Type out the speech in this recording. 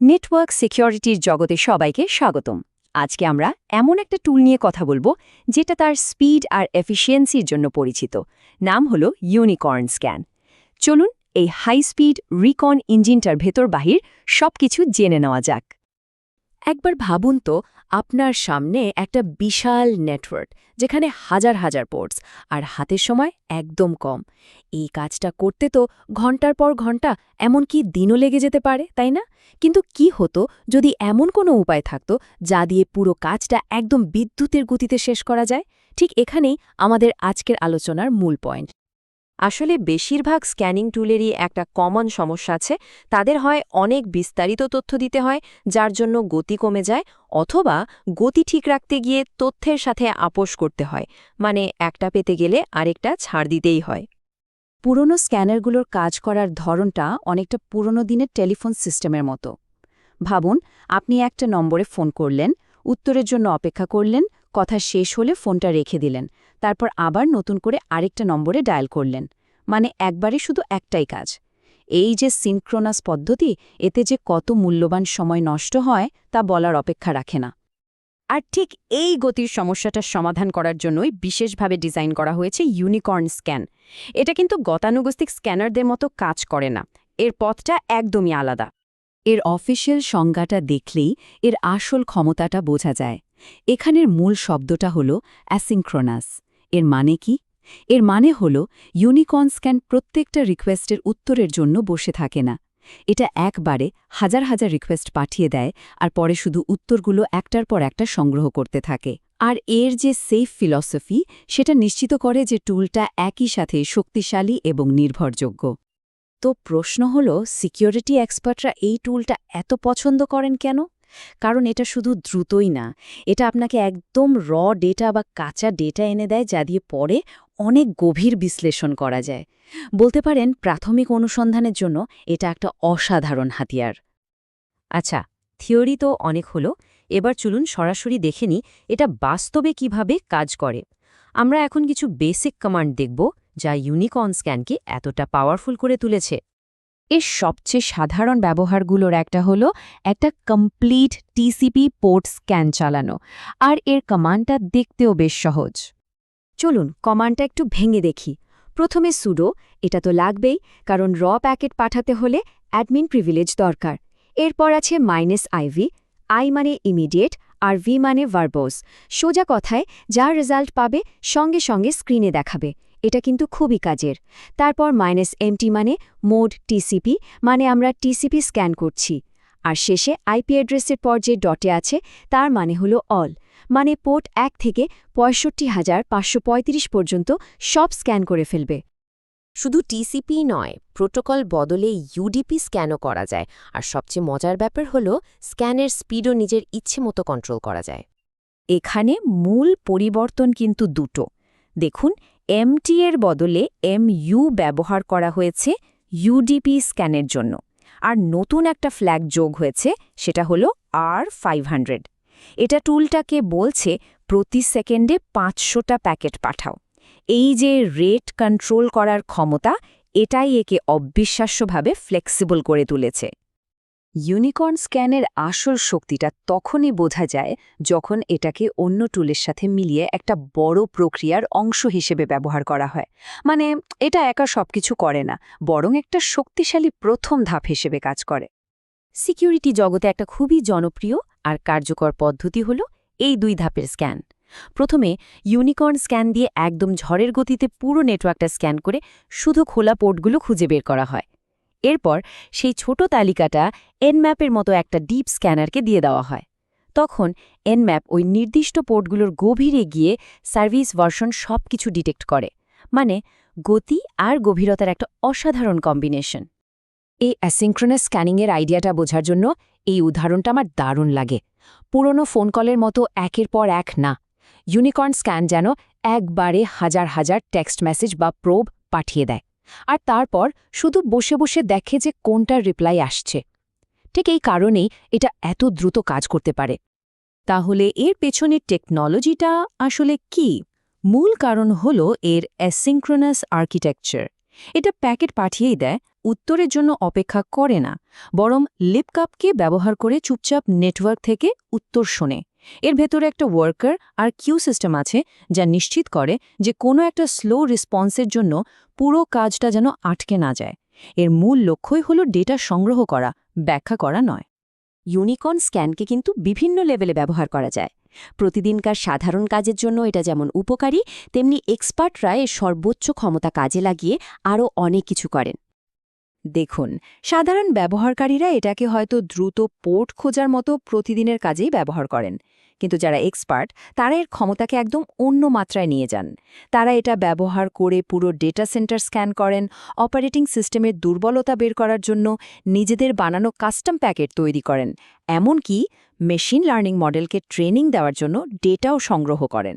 Network সিকিউরিটির জগতে সবাইকে স্বাগতম। আজকে আমরা এমন একটা টুল নিয়ে কথা বলবো যেটা তার স্পিড আর এফিসিয়েন্সির জন্য পরিচিত। নাম হলো ইউনিকর্ন স্ক্যান। চলুন এই হাই স্পিড রিকন ইঞ্জিনটার ভেতর বাহির সবকিছু জেনে নেওয়া যাক। একবার ভাবুন তো, আপনার সামনে একটা বিশাল নেটওয়ার্ক যেখানে হাজার হাজার পোর্টস, আর হাতের সময় একদম কম। এই কাজটা করতে তো ঘন্টার পর ঘন্টা, এমনকি দিনও লেগে যেতে পারে, তাই না? কিন্তু কি হতো যদি এমন কোনো উপায় থাকতো যা দিয়ে পুরো কাজটা একদম বিদ্যুতের গতিতে শেষ করা যায়? ঠিক এখানেই আমাদের আজকের আলোচনার মূল পয়েন্ট। আসলে বেশিরভাগ স্ক্যানিং টুলেরই একটা কমন সমস্যা আছে। তাদের হয় অনেক বিস্তারিত তথ্য দিতে হয়, যার জন্য গতি কমে যায়, অথবা গতি ঠিক রাখতে গিয়ে তথ্যের সাথে আপোস করতে হয়, মানে একটা পেতে গেলে আরেকটা ছাড় দিতেই হয়। পুরনো স্ক্যানারগুলোর কাজ করার ধরনটা অনেকটা পুরনো দিনের টেলিফোন সিস্টেমের মতো। ভাবুন, আপনি একটা নম্বরে ফোন করলেন, উত্তরের জন্য অপেক্ষা করলেন, কথা শেষ হলে ফোনটা রেখে দিলেন, তারপর আবার নতুন করে আরেকটা নম্বরে ডায়াল করলেন। মানে একবারে শুধু একটাই কাজ। এই যে সিনক্রোনাস পদ্ধতি, এতে যে কত মূল্যবান সময় নষ্ট হয় তা বলার অপেক্ষা রাখে না। আর ঠিক এই গতির সমস্যাটার সমাধান করার জন্যই বিশেষভাবে ডিজাইন করা হয়েছে ইউনিকর্ন স্ক্যান। এটা কিন্তু গতানুগতিক স্ক্যানারদের মতো কাজ করে না, এর পথটা একদমই আলাদা। এর অফিসিয়াল সংজ্ঞাটা দেখলেই এর আসল ক্ষমতাটা বোঝা যায়। এখানের মূল শব্দটা হল অ্যাসিনক্রোনাস। এর মানে কি? এর মানে হল ইউনিকর্ন স্ক্যান প্রত্যেকটা রিকোয়েস্টের উত্তরের জন্য বসে থাকে না। এটা একবারে হাজার হাজার রিকোয়েস্ট পাঠিয়ে দেয়, আর পরে শুধু উত্তরগুলো একটার পর একটা সংগ্রহ করতে থাকে। আর এর যে সেফ ফিলসফি, সেটা নিশ্চিত করে যে টুলটা একই সাথে শক্তিশালী এবং নির্ভরযোগ্য। তো প্রশ্ন হল, সিকিউরিটি এক্সপার্টরা এই টুলটা এত পছন্দ করেন কেন? কারণ এটা শুধু দ্রুতই না, এটা আপনাকে একদম ডেটা বা কাঁচা ডেটা এনে দেয়, যা দিয়ে পরে অনেক গভীর বিশ্লেষণ করা যায়। বলতে পারেন প্রাথমিক অনুসন্ধানের জন্য এটা একটা অসাধারণ হাতিয়ার। আচ্ছা, থিওরি তো অনেক হলো, এবার চলুন সরাসরি দেখে নিই এটা বাস্তবে কিভাবে কাজ করে। আমরা এখন কিছু বেসিক কমান্ড দেখব যা ইউনিকর্ন স্ক্যানকে এতটা পাওয়ারফুল করে তুলেছে। এর সবচেয়ে সাধারণ ব্যবহারগুলোর একটা হলো একটা কমপ্লিট টিসিপি পোর্ট স্ক্যান চালানো, আর এর কমান্ডটা দেখতেও বেশ সহজ। চলুন কমান্ডটা একটু ভেঙে দেখি। প্রথমে সুডো, এটা তো লাগবেই, কারণ প্যাকেট পাঠাতে হলে অ্যাডমিন প্রিভিলেজ দরকার। এরপর আছে -iv, আই মানে ইমিডিয়েট আর ভি মানে ভার্বোস। সোজা কথায় যার রেজাল্ট পাবে সঙ্গে সঙ্গে স্ক্রিনে দেখাবে। এটা কিন্তু খুবই কাজের। তারপর -mt মানে মোড টিসিপি, মানে আমরা টিসিপি স্ক্যান করছি। আর শেষে আইপি অ্যাড্রেসের পর যে ডটে আছে তার মানে হলো অল, মানে পোর্ট 1 থেকে ৬৫,৫৩৫ পর্যন্ত সব স্ক্যান করে ফেলবে। শুধু টিসিপি নয়, প্রোটোকল বদলে ইউডিপি স্ক্যানও করা যায়। আর সবচেয়ে মজার ব্যাপার হলো স্ক্যানের স্পিডও নিজের ইচ্ছে মতো কন্ট্রোল করা যায়। এখানে মূল পরিবর্তন কিন্তু দুটো। দেখুন, এমটি এর বদলে এমইউ ব্যবহার করা হয়েছে ইউডিপি স্ক্যানের জন্য। আর নতুন একটা ফ্ল্যাগ যোগ হয়েছে, সেটা হলো R500। এটা টুলটাকে বলছে প্রতি সেকেন্ডে ৫০০টা প্যাকেট পাঠাও। এই যে রেট কন্ট্রোল করার ক্ষমতা, এটাই একে অবিশ্বাস্যভাবে ফ্লেক্সিবল করে তুলেছে। ইউনিকর্ন স্ক্যানের আসল শক্তিটা তখনই বোঝা যায় যখন এটাকে অন্য টুলের সাথে মিলিয়ে একটা বড় প্রক্রিয়ার অংশ হিসেবে ব্যবহার করা হয়। মানে এটা একা সবকিছু করে না, বরং একটা শক্তিশালী প্রথম ধাপ হিসেবে কাজ করে। সিকিউরিটি জগতে একটা খুবই জনপ্রিয় আর কার্যকর পদ্ধতি হল এই 2 ধাপের স্ক্যান। প্রথমে ইউনিকর্ন স্ক্যান দিয়ে একদম ঝড়ের গতিতে পুরো নেটওয়ার্কটা স্ক্যান করে শুধু খোলা পোর্টগুলো খুঁজে বের করা হয়। এরপর সেই ছোট তালিকাটা এনম্যাপের মতো একটা ডিপ স্ক্যানারকে দিয়ে দেওয়া হয়। তখন এনম্যাপ ওই নির্দিষ্ট পোর্টগুলোর গভীরে গিয়ে সার্ভিস ভার্সন সব কিছু ডিটেক্ট করে। মানে গতি আর গভীরতার একটা অসাধারণ কম্বিনেশন। এই অ্যাসিনক্রোনাস স্ক্যানিংয়ের আইডিয়াটা বোঝার জন্য এই উদাহরণটা আমার দারুণ লাগে। পুরনো ফোন কলের মতো একের পর এক না, ইউনিকর্ন স্ক্যান যেন একবারে হাজার হাজার টেক্সট মেসেজ বা প্রোব পাঠিয়ে দেয়, আর তারপর শুধু বসে বসে দেখে যে কোনটার রিপ্লাই আসছে। ঠিক এই কারণেই এটা এত দ্রুত কাজ করতে পারে। তাহলে এর পেছনের টেকনোলজিটা আসলে কি? মূল কারণ হল এর অ্যাসিনক্রোনাস আর্কিটেকচার। এটা প্যাকেট পাঠিয়েই দেয়, উত্তরের জন্য অপেক্ষা করে না, বরং লিপকাপকে ব্যবহার করে চুপচাপ নেটওয়ার্ক থেকে উত্তর শোনে। এর ভেতরে একটা ওয়ার্কার আর কিউ সিস্টেম আছে যা নিশ্চিত করে যে কোনো একটা স্লো রেসপন্সের জন্য পুরো কাজটা যেন আটকে না যায়। এর মূল লক্ষ্যই হলো ডেটা সংগ্রহ করা, ব্যাখ্যা করা নয়। ইউনিকর্ন স্ক্যানকে কিন্তু বিভিন্ন লেভেলে ব্যবহার করা যায়। প্রতিদিনকার সাধারণ কাজের জন্য এটা যেমন উপকারী, তেমনি এক্সপার্টরা এর সর্বোচ্চ ক্ষমতা কাজে লাগিয়ে আরও অনেক কিছু করেন। দেখুন, সাধারণ ব্যবহারকারীরা এটাকে হয়তো দ্রুত পোর্ট খোঁজার মতো প্রতিদিনের কাজেই ব্যবহার করেন, কিন্তু যারা এক্সপার্ট তারা এর ক্ষমতাকে একদম অন্য মাত্রায় নিয়ে যান। তারা এটা ব্যবহার করে পুরো ডেটা সেন্টার স্ক্যান করেন, অপারেটিং সিস্টেমের দুর্বলতা বের করার জন্য নিজেদের বানানো কাস্টম প্যাকেট তৈরি করেন, এমনকি মেশিন লার্নিং মডেলকে ট্রেনিং দেওয়ার জন্য ডেটাও সংগ্রহ করেন।